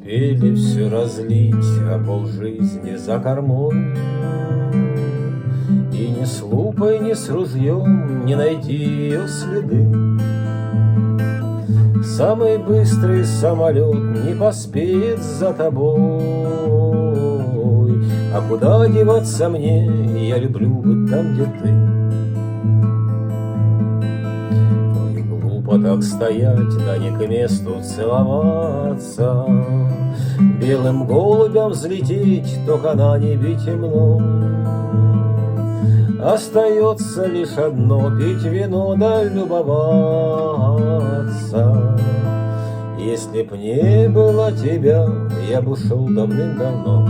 успели все разлить, а полжизни за кормой. И ни с лупой, ни с ружьем не найти ее следы. Самый быстрый самолет не поспеет за тобой. А куда деваться мне, я люблю быть там, где ты. Ой, глупо так стоять, да не к месту целоваться, белым голубям взлететь, только на небе темно. Остается лишь одно — пить вино да любоваться. Если б не было тебя, я бы ушел давным-давно.